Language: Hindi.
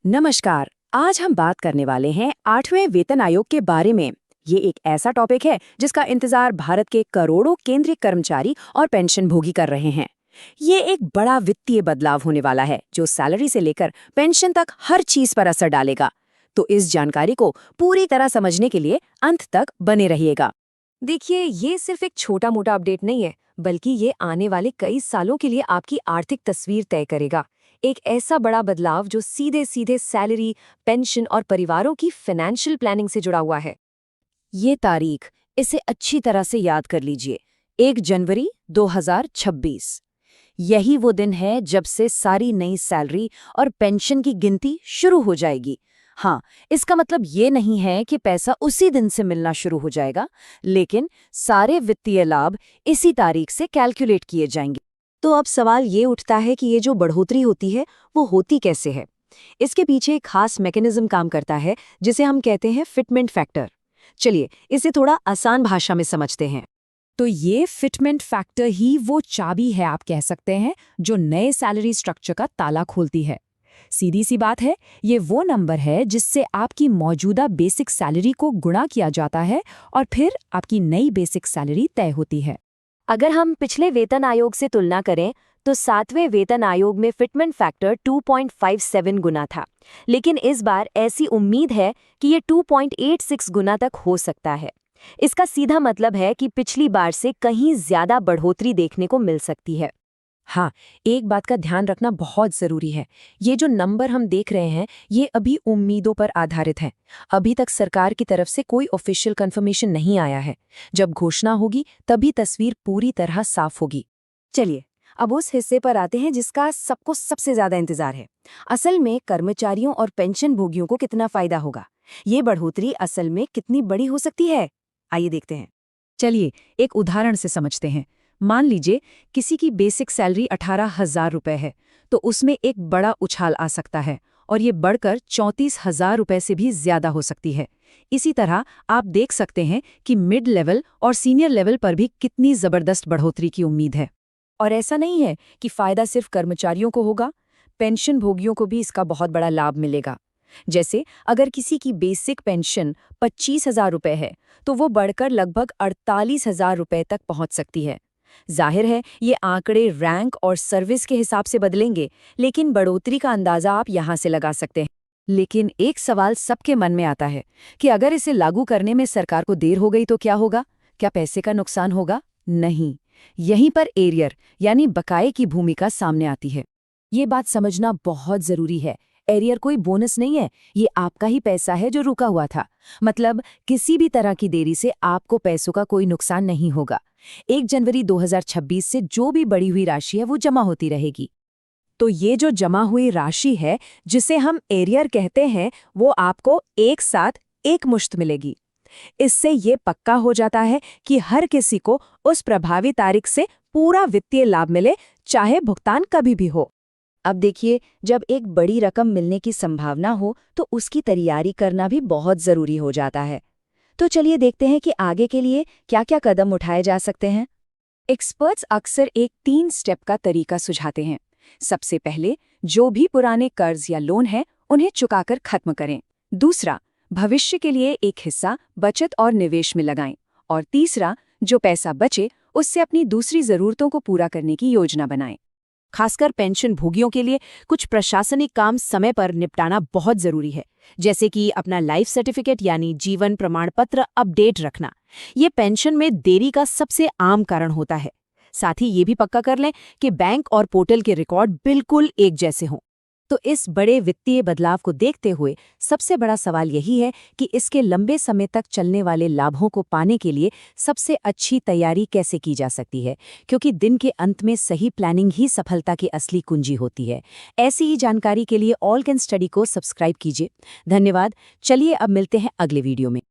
नमस्कार। आज हम बात करने वाले हैं 8वें वेतन आयोग के बारे में। ये एक ऐसा टॉपिक है जिसका इंतजार भारत के करोड़ों केंद्रीय कर्मचारी और पेंशन भोगी कर रहे हैं। ये एक बड़ा वित्तीय बदलाव होने वाला है जो सैलरी से लेकर पेंशन तक हर चीज पर असर डालेगा। तो इस जानकारी को पूरी तरह समझने के लिए अंत तक बने रहिएगा। देखिए, ये सिर्फ एक छोटा मोटा अपडेट नहीं है, बल्कि ये आने वाले कई सालों के लिए आपकी आर्थिक तस्वीर तय करेगा। एक ऐसा बड़ा बदलाव जो सीधे सीधे सैलरी, पेंशन और परिवारों की फाइनेंशियल प्लानिंग से जुड़ा हुआ है। ये तारीख इसे अच्छी तरह से याद कर लीजिए। 1 जनवरी 2026। यही वो दिन है जब से सारी नई सैलरी और पेंशन की गिनती शुरू हो जाएगी। हाँ, इसका मतलब ये नहीं है कि पैसा उसी दिन से मिलना शुरू हो जाएगा, लेकिन सारे वित्तीय लाभ इसी तारीख से कैलकुलेट किए जाएंगे। तो अब सवाल ये उठता है कि ये जो बढ़ोतरी होती है वो होती कैसे है। इसके पीछे एक खास मैकेनिज्म काम करता है जिसे हम कहते हैं फिटमेंट फैक्टर। चलिए इसे थोड़ा आसान भाषा में समझते हैं। तो ये फिटमेंट फैक्टर ही वो चाबी है, आप कह सकते हैं, जो नए सैलरी स्ट्रक्चर का ताला खोलती है। सीधी सी बात है, ये वो नंबर है जिससे आपकी मौजूदा बेसिक सैलरी को गुणा किया जाता है और फिर आपकी नई बेसिक सैलरी तय होती है। अगर हम पिछले वेतन आयोग से तुलना करें तो 7वें वेतन आयोग में फिटमेंट फैक्टर 2.57 गुना था, लेकिन इस बार ऐसी उम्मीद है कि ये 2.86 गुना तक हो सकता है। इसका सीधा मतलब है कि पिछली बार से कहीं ज्यादा बढ़ोतरी देखने को मिल सकती है। हाँ, एक बात का ध्यान रखना बहुत ज़रूरी है। ये जो नंबर हम देख रहे हैं, ये अभी उम्मीदों पर आधारित हैं। अभी तक सरकार की तरफ से कोई ऑफिशियल कंफर्मेशन नहीं आया है। जब घोषणा होगी, तभी तस्वीर पूरी तरह साफ होगी। चलिए, अब उस हिस्से पर आते हैं जिसका सबको सबसे ज्यादा इंतजार है। असल में कर्मचारियों और पेंशन भोगियों को कितना फायदा होगा, ये बढ़ोतरी असल में कितनी बड़ी हो सकती है, आइए देखते हैं। चलिए एक उदाहरण से समझते हैं। मान लीजिए किसी की बेसिक सैलरी 18,000 रुपये है, तो उसमें एक बड़ा उछाल आ सकता है और ये बढ़कर 34,000 रुपये से भी ज्यादा हो सकती है। इसी तरह आप देख सकते हैं कि मिड लेवल और सीनियर लेवल पर भी कितनी जबरदस्त बढ़ोतरी की उम्मीद है। और ऐसा नहीं है कि फायदा सिर्फ कर्मचारियों को होगा, पेंशन भोगियों को भी इसका बहुत बड़ा लाभ मिलेगा। जैसे अगर किसी की बेसिक पेंशन 25,000 रुपये है, तो वो बढ़कर लगभग 48,000 रुपये तक पहुंच सकती है। जाहिर है ये आंकड़े रैंक और सर्विस के हिसाब से बदलेंगे, लेकिन बढ़ोतरी का अंदाजा आप यहाँ से लगा सकते हैं। लेकिन एक सवाल सबके मन में आता है कि अगर इसे लागू करने में सरकार को देर हो गई तो क्या होगा? क्या पैसे का नुकसान होगा? नहीं। यहीं पर एरियर यानी बकाये की भूमिका सामने आती है। ये बात समझना बहुत जरूरी है। एरियर कोई बोनस नहीं है, ये आपका ही पैसा है जो रुका हुआ था। मतलब किसी भी तरह की देरी से आपको पैसों का कोई नुकसान नहीं होगा। 1 जनवरी 2026 से जो भी बढ़ी हुई राशि है वो जमा होती रहेगी। तो ये जो जमा हुई राशि है, जिसे हम एरियर कहते हैं, वो आपको एक साथ एक मुश्त मिलेगी। इससे ये पक्का हो जाता है कि हर किसी को उस प्रभावी तारीख से पूरा वित्तीय लाभ मिले, चाहे भुगतान कभी भी हो। अब देखिए, जब एक बड़ी रकम मिलने की संभावना हो तो उसकी तैयारी करना भी बहुत जरूरी हो जाता है। तो चलिए देखते हैं कि आगे के लिए क्या-क्या कदम उठाए जा सकते हैं। एक्सपर्ट्स अक्सर एक 3 स्टेप का तरीका सुझाते हैं। सबसे पहले, जो भी पुराने कर्ज या लोन है उन्हें चुकाकर खत्म करें। दूसरा, भविष्य के लिए एक हिस्सा बचत और निवेश में लगाएं। और तीसरा, जो पैसा बचे उससे अपनी दूसरी जरूरतों को पूरा करने की योजना बनाएं। खासकर पेंशन भोगियों के लिए कुछ प्रशासनिक काम समय पर निपटाना बहुत जरूरी है, जैसे कि अपना लाइफ सर्टिफिकेट यानी जीवन प्रमाण पत्र अपडेट रखना। ये पेंशन में देरी का सबसे आम कारण होता है। साथ ही ये भी पक्का कर लें कि बैंक और पोर्टल के रिकॉर्ड बिल्कुल एक जैसे हों। तो इस बड़े वित्तीय बदलाव को देखते हुए सबसे बड़ा सवाल यही है कि इसके लंबे समय तक चलने वाले लाभों को पाने के लिए सबसे अच्छी तैयारी कैसे की जा सकती है, क्योंकि दिन के अंत में सही प्लानिंग ही सफलता की असली कुंजी होती है। ऐसी ही जानकारी के लिए ऑल कैन स्टडी को सब्सक्राइब कीजिए। धन्यवाद। चलिए अब मिलते हैं अगले वीडियो में।